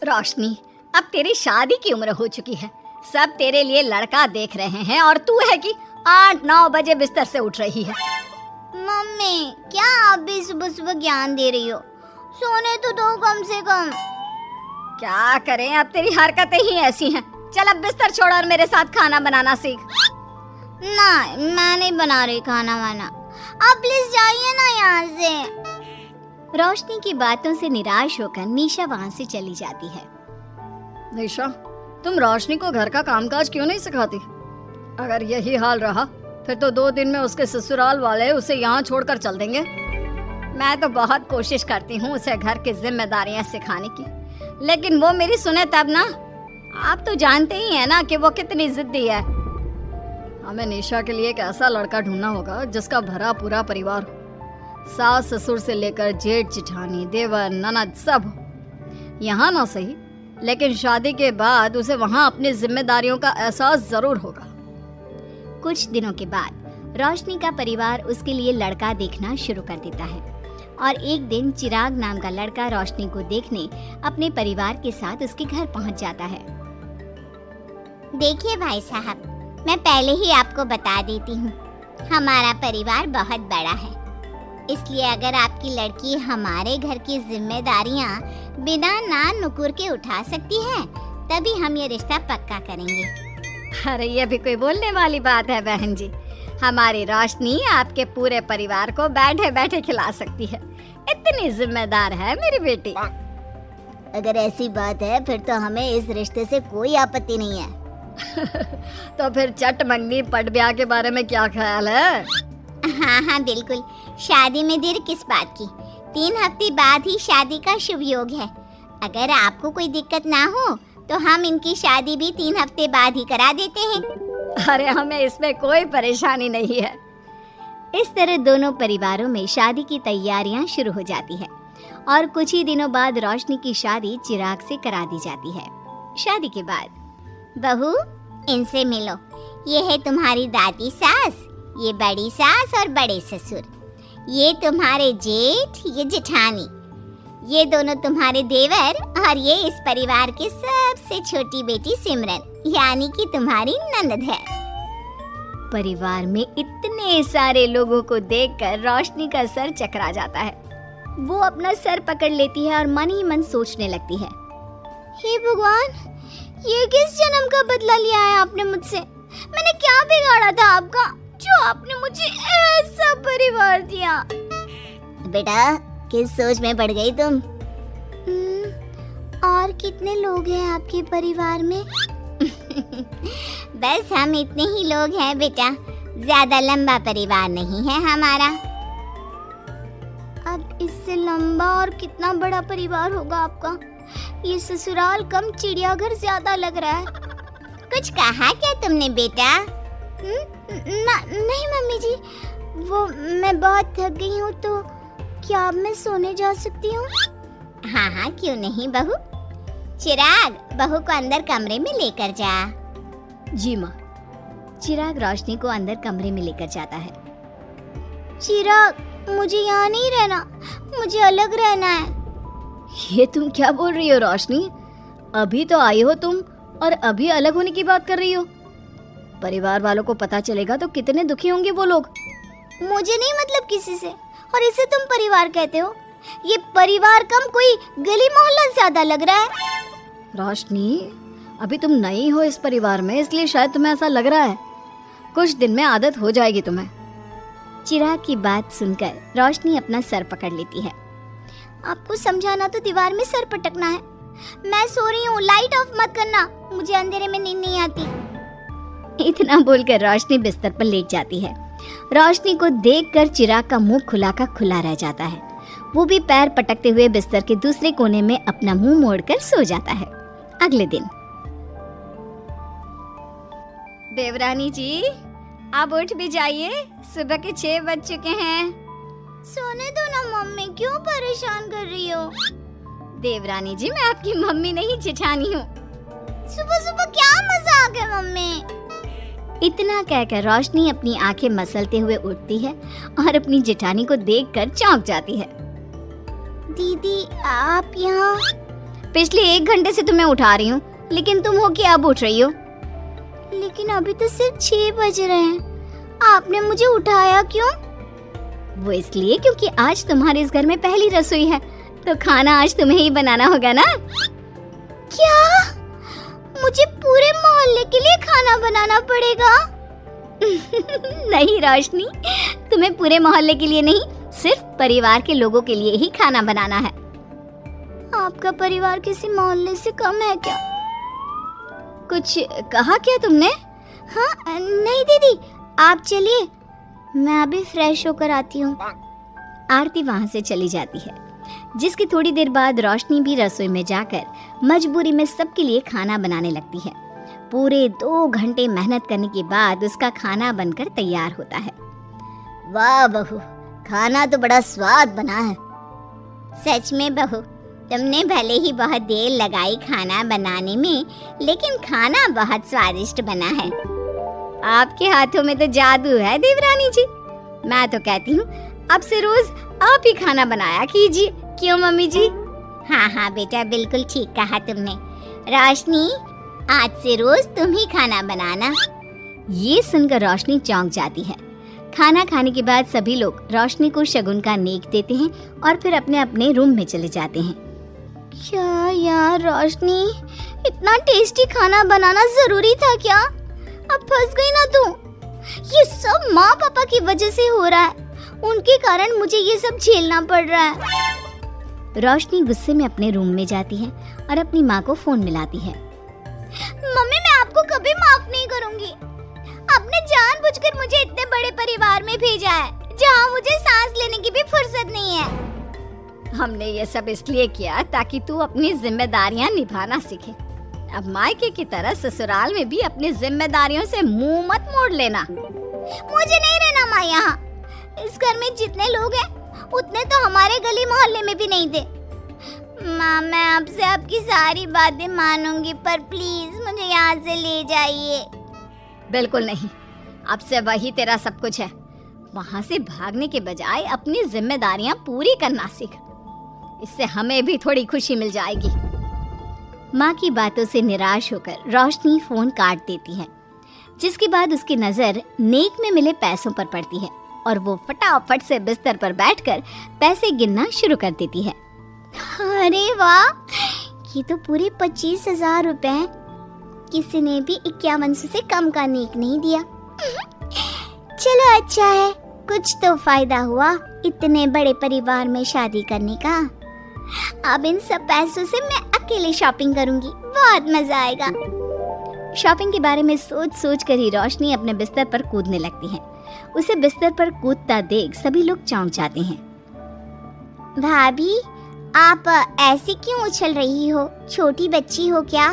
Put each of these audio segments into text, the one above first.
रोशनी, अब तेरी शादी की उम्र हो चुकी है। सब तेरे लिए लड़का देख रहे हैं और तू है कि 8-9 बजे बिस्तर से उठ रही है। मम्मी, क्या आप भी सुबह सुबह ज्ञान दे रही हो? सोने तो दो कम से कम। क्या करें, अब तेरी हरकतें ही ऐसी हैं। चल अब बिस्तर छोड़ और मेरे साथ खाना बनाना सीख। ना, मैं नहीं बना रही खाना वाना। आप प्लीज जाइए ना यहाँ से। रोशनी की बातों से निराश होकर निशा वहाँ से चली जाती है। निशा, तुम रोशनी को घर का कामकाज क्यों नहीं सिखाती? अगर यही हाल रहा फिर तो 2 दिन में उसके ससुराल वाले उसे यहाँ छोड़कर चल देंगे। मैं तो बहुत कोशिश करती हूँ उसे घर की जिम्मेदारियाँ सिखाने की, लेकिन वो मेरी सुने तब ना। आप तो जानते ही हैं ना कि वो कितनी जिद्दी है। हमें निशा के लिए एक ऐसा लड़का ढूंढना होगा जिसका भरा पूरा परिवार हो। सास ससुर से लेकर जेठ जेठानी देवर ननद सब हो। यहाँ ना सही, लेकिन शादी के बाद उसे वहाँ अपनी जिम्मेदारियों का एहसास जरूर होगा। कुछ दिनों के बाद रोशनी का परिवार उसके लिए लड़का देखना शुरू कर देता है और एक दिन चिराग नाम का लड़का रोशनी को देखने अपने परिवार के साथ उसके घर पहुंच जाता है। देखिए भाई साहब, मैं पहले ही आपको बता देती हूँ, हमारा परिवार बहुत बड़ा है, इसलिए अगर आपकी लड़की हमारे घर की जिम्मेदारियाँ बिना नान नुकुर के उठा सकती है तभी हम ये रिश्ता पक्का करेंगे। अरे ये भी कोई बोलने वाली बात है बहन जी। हमारी रोशनी आपके पूरे परिवार को बैठे बैठे खिला सकती है। इतनी जिम्मेदार है मेरी बेटी। अगर ऐसी बात है फिर तो हमें इस रिश्ते से कोई आपत्ति नहीं है। तो फिर चट मंगनी पट ब्याह के बारे में क्या ख्याल है? हाँ बिल्कुल। शादी में देर किस बात की? 3 हफ्ते बाद ही शादी का शुभ योग है। अगर आपको कोई दिक्कत ना हो तो हम इनकी शादी भी 3 हफ्ते बाद ही करा देते हैं। अरे हमें इसमें कोई परेशानी नहीं है। इस तरह दोनों परिवारों में शादी की तैयारियां शुरू हो जाती है और कुछ ही दिनों बाद रोशनी की शादी चिराग से करा दी जाती है। शादी के बाद, बहू इनसे मिलो, ये है तुम्हारी दादी सास, ये बड़ी सास और बड़े ससुर, ये तुम्हारे जेठ, ये जेठानी, ये दोनों तुम्हारे देवर और ये इस परिवार की सबसे छोटी बेटी सिमरन यानी कि तुम्हारी ननद है। परिवार में इतने सारे लोगों को देखकर रोशनी का सर चकरा जाता है। वो अपना सर पकड़ लेती है और मन ही मन सोचने लगती है, हे भगवान, ये किस जन्म का बदला लिया है आपने मुझसे? मैंने क्या बिगाड़ा था आपका जो आपने मुझे ऐसा परिवार दिया? बेटा, किस सोच में पड़ गई तुम? और कितने लोग हैं आपके परिवार में? बस हम इतने ही लोग हैं बेटा, ज्यादा लंबा परिवार नहीं है हमारा। अब इससे लंबा और कितना बड़ा परिवार होगा आपका? ये ससुराल कम चिड़ियाघर ज्यादा लग रहा है। कुछ कहा क्या तुमने बेटा? नहीं मम्मी जी, वो मैं बहुत थक गई हूँ, तो क्या अब मैं सोने जा सकती हूँ? हाँ क्यों नहीं बहू। चिराग, बहू को अंदर कमरे में लेकर जा। जी माँ। चिराग रोशनी को अंदर कमरे में लेकर जाता है। चिराग, मुझे यहाँ नहीं रहना, मुझे अलग रहना है। ये तुम क्या बोल रही हो रोशनी? अभी तो आई हो तुम और अभी अलग होने की बात कर रही हो। परिवार वालों को पता चलेगा तो कितने दुखी होंगे वो लोग। मुझे नहीं मतलब किसी से, और इसे तुम परिवार कहते हो? ये परिवार कम कोई गली मोहल्ला ज्यादा लग रहा है। रोशनी, अभी तुम नई हो इस परिवार में, इसलिए शायद तुम्हें ऐसा लग रहा है। कुछ दिन में आदत हो जाएगी तुम्हें। चिराग की बात सुनकर रोशनी अपना सर पकड़ लेती है। आपको समझाना तो दीवार में सर पटकना है। मैं सो रही हूँ, लाइट ऑफ मत करना, मुझे अंधेरे में नींद नहीं आती। इतना बोलकर रोशनी बिस्तर पर लेट जाती है। रोशनी को देखकर चिराग का मुंह खुला का खुला रह जाता है। वो भी पैर पटकते हुए बिस्तर के दूसरे कोने में अपना मुंह मोड़कर सो जाता है। अगले दिन, देवरानी जी, आप उठ भी जाइए, सुबह के 6 बज चुके हैं। सोने दो ना मम्मी, क्यों परेशान कर रही हो? देवरानी जी, मैं आपकी मम्मी नहीं जेठानी हूँ। सुबह सुबह क्या मजाक है मम्मी? इतना कहकर रोशनी अपनी आंखें मसलते हुए उठती है और अपनी जेठानी को देखकर चौंक जाती है। दीदी, आप यहाँ? पिछले 1 घंटे से तुम्हें उठा रही हूँ, लेकिन तुम हो कि अब उठ रही हो। लेकिन अभी तो सिर्फ 6 बज रहे हैं, आपने मुझे उठाया क्यों? वो इसलिए क्योंकि आज तुम्हारे इस घर में पहली रसोई है, तो खाना आज तुम्हें ही बनाना होगा ना। क्या? मुझे पूरे मोहल्ले के लिए खाना बनाना पड़ेगा? नहीं रोशनी, तुम्हें पूरे मोहल्ले के लिए नहीं, सिर्फ परिवार के लोगों के लिए ही खाना बनाना है। आपका परिवार किसी मोहल्ले से कम है क्या? कुछ कहा क्या तुमने? हाँ नहीं दीदी, आप चलिए, मैं अभी फ्रेश होकर आती हूँ। आरती वहाँ से चली जाती है, जिसकी थोड़ी देर बाद रोशनी भी रसोई में जाकर मजबूरी में सबके लिए खाना बनाने लगती है। पूरे 2 घंटे मेहनत करने के बाद उसका खाना बनकर तैयार होता है। वाह बहू, खाना तो बड़ा स्वाद बना है। सच में बहू, तुमने भले ही बहुत देर लगाई खाना बनाने में, लेकिन खाना बहुत स्वादिष्ट बना है। आपके हाथों में तो जादू है देवरानी जी। मैं तो कहती हूँ अब से रोज आप ही खाना बनाया कीजिए, क्यों मम्मी जी? हाँ हाँ बेटा, बिल्कुल ठीक कहा तुमने। रोशनी, आज से रोज तुम ही खाना बनाना। ये सुनकर रोशनी चौंक जाती है। खाना खाने के बाद सभी लोग रोशनी को शगुन का नेक देते हैं और फिर अपने अपने रूम में चले जाते हैं। क्या यार रोशनी, इतना टेस्टी खाना बनाना जरूरी था क्या? अब फंस गई ना तू। ये सब माँ पापा की वजह से हो रहा है, उनके कारण मुझे ये सब झेलना पड़ रहा है। रोशनी गुस्से में अपने रूम में जाती है और अपनी माँ को फोन मिलाती है। मम्मी, मैं आपको कभी माफ नहीं करूंगी। आपने जानबूझकर मुझे इतने बड़े परिवार में भेजा है, जहाँ मुझे सांस लेने की भी फुर्सत नहीं है। हमने ये सब इसलिए किया ताकि तू अपनी जिम्मेदारियाँ निभाना सीखे। अब मायके की तरह ससुराल में भी अपनी जिम्मेदारियों से मुंह मत मोड़ लेना। मुझे नहीं रहना माँ यहाँ। इस घर में जितने लोग हैं, उतने तो हमारे गली मोहल्ले में भी नहीं थे। माँ, मैं आपसे आपकी सारी बातें मानूंगी, पर प्लीज मुझे यहाँ से ले जाइए। बिल्कुल नहीं, अब से वही तेरा सब कुछ है। वहाँ से भागने के बजाय अपनी जिम्मेदारियाँ पूरी करना सीख, इससे हमें भी थोड़ी खुशी मिल जाएगी। माँ की बातों से निराश होकर रोशनी फोन काट देती है, जिसके बाद उसकी नजर नेक में मिले पैसों पर पड़ती है और वो फटाफट से बिस्तर पर बैठकर पैसे गिनना शुरू कर देती है। अरे वाह, ये तो पूरे 25,000 रुपए हैं। किसी ने भी 5100 से कम का नेक नहीं दिया। चलो अच्छा है, कुछ तो फायदा हुआ इतने बड़े परिवार में शादी करने का। अब इन सब पैसों से मैं अकेले शॉपिंग करूंगी, बहुत मजा आएगा। शॉपिंग के बारे में सोच सोच कर ही रोशनी अपने बिस्तर पर कूदने लगती है। उसे बिस्तर पर कूदता देख सभी लोग चौंक जाते हैं। भाभी, आप ऐसे क्यों उछल रही हो? छोटी बच्ची हो क्या?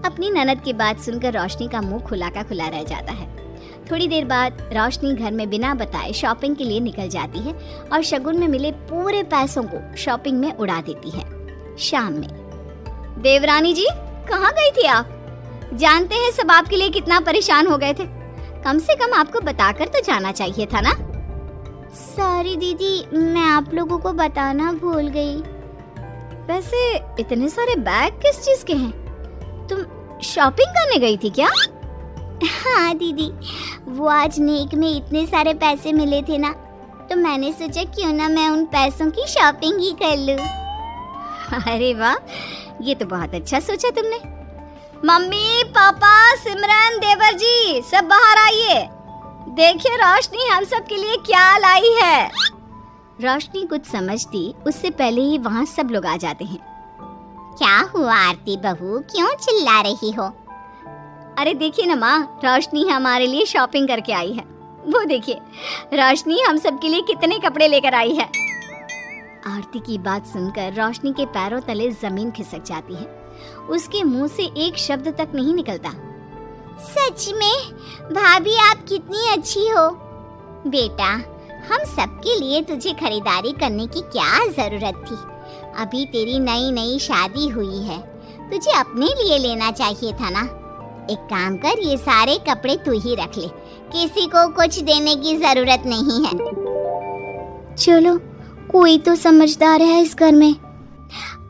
अपनी ननद की बात सुनकर रोशनी का मुंह खुला का खुला रह जाता है। थोड़ी देर बाद रोशनी घर में बिना बताए शॉपिंग के लिए निकल जाती है और शगुन में मिले पूरे पैसों को शॉपिंग में उड़ा देती है। शाम में, देवरानी जी कहाँ गई थी आप? जानते हैं सब आपके लिए कितना परेशान हो गए थे, कम से कम आपको बताकर तो जाना चाहिए था ना। सॉरी दीदी, मैं आप लोगों को बताना भूल गई। वैसे इतने सारे बैग किस चीज के हैं? तुम शॉपिंग करने गई थी क्या? हाँ दीदी, वो आज नेक में इतने सारे पैसे मिले थे ना, तो मैंने सोचा क्यों ना मैं उन पैसों की शॉपिंग ही कर लूं। अरे वाह, ये तो बहुत अच्छा सोचा तुमने। मम्मी, पापा, सिमरन, देवर जी, सब बाहर आइए। देखिए रोशनी हम सब के लिए क्या लाई है। रोशनी कुछ समझती उससे पहले ही वहाँ सब लोग आ जाते हैं। क्या हुआ आरती बहू, क्यों चिल्ला रही हो? अरे देखिए ना माँ, रोशनी हमारे लिए शॉपिंग करके आई है। वो देखिए, रोशनी हम सब के लिए कितने कपड़े लेकर आई है। आरती की बात सुनकर रोशनी के पैरों तले जमीन खिसक जाती है। उसके मुंह से एक शब्द तक नहीं निकलता। सच में भाभी, आप कितनी अच्छी हो। बेटा, हम सबके लिए तुझे खरीदारी करने की क्या जरूरत थी? अभी तेरी नई नई शादी हुई है, तुझे अपने लिए लेना चाहिए था ना। एक काम कर, ये सारे कपड़े तू ही रख ले, किसी को कुछ देने की जरूरत नहीं है। चलो, कोई तो समझदार है इस घर में।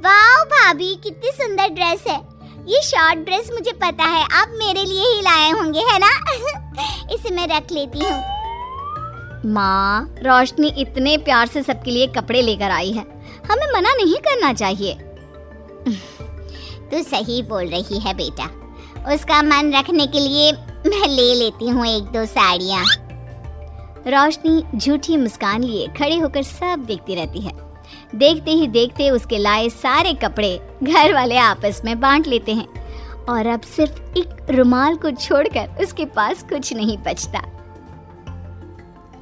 वाह भाभी, कितनी सुंदर ड्रेस है। ये शॉर्ट ड्रेस मुझे पता है आप मेरे लिए ही लाए होंगे, है ना? इसे मैं रख लेती हूँ। माँ, रोशनी इतने प्यार से सबके लिए कपड़े लेकर आई है, हमें मना नहीं करना चाहिए। तू सही बोल रही है बेटा, उसका मन रखने के लिए मैं ले लेती हूँ 1-2 साड़ियाँ। रोशनी झूठी मुस्कान लिए खड़े होकर सब देखती रहती है। देखते ही देखते उसके लाए सारे कपड़े घर वाले आपस में बांट लेते हैं और अब सिर्फ एक रुमाल को छोड़कर उसके पास कुछ नहीं बचता।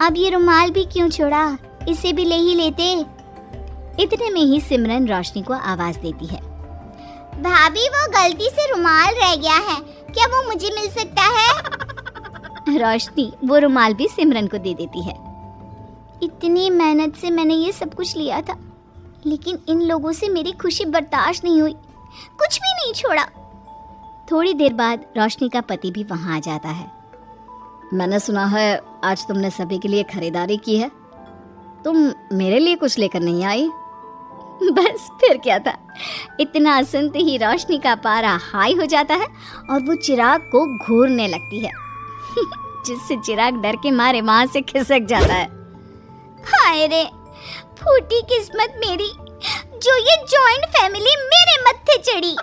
अब ये रुमाल भी क्यों छोड़ा, इसे भी ले ही लेते। इतने में ही सिमरन रोशनी को आवाज देती है। भाभी, वो गलती से रुमाल रह गया है, क्या वो मुझे मिल सकता है? रोशनी वो रुमाल भी सिमरन को दे देती है। इतनी मेहनत से मैंने ये सब कुछ लिया था, लेकिन इन लोगों से मेरी खुशी बर्दाश्त नहीं हुई, कुछ भी नहीं छोड़ा। थोड़ी देर बाद रोशनी का पति भी वहां आ जाता है। मैंने सुना है आज तुमने सभी के लिए खरीदारी की है, तुम मेरे लिए कुछ लेकर नहीं आई? बस फिर क्या था, इतना सुनते ही रोशनी का पारा हाई हो जाता है और वो चिराग को घूरने लगती है जिससे चिराग डर के मारे वहां से खिसक जाता है। हाय रे, फूटी किस्मत मेरी, जो ये जॉइंट फैमिली मेरे मत्थे चढ़ी।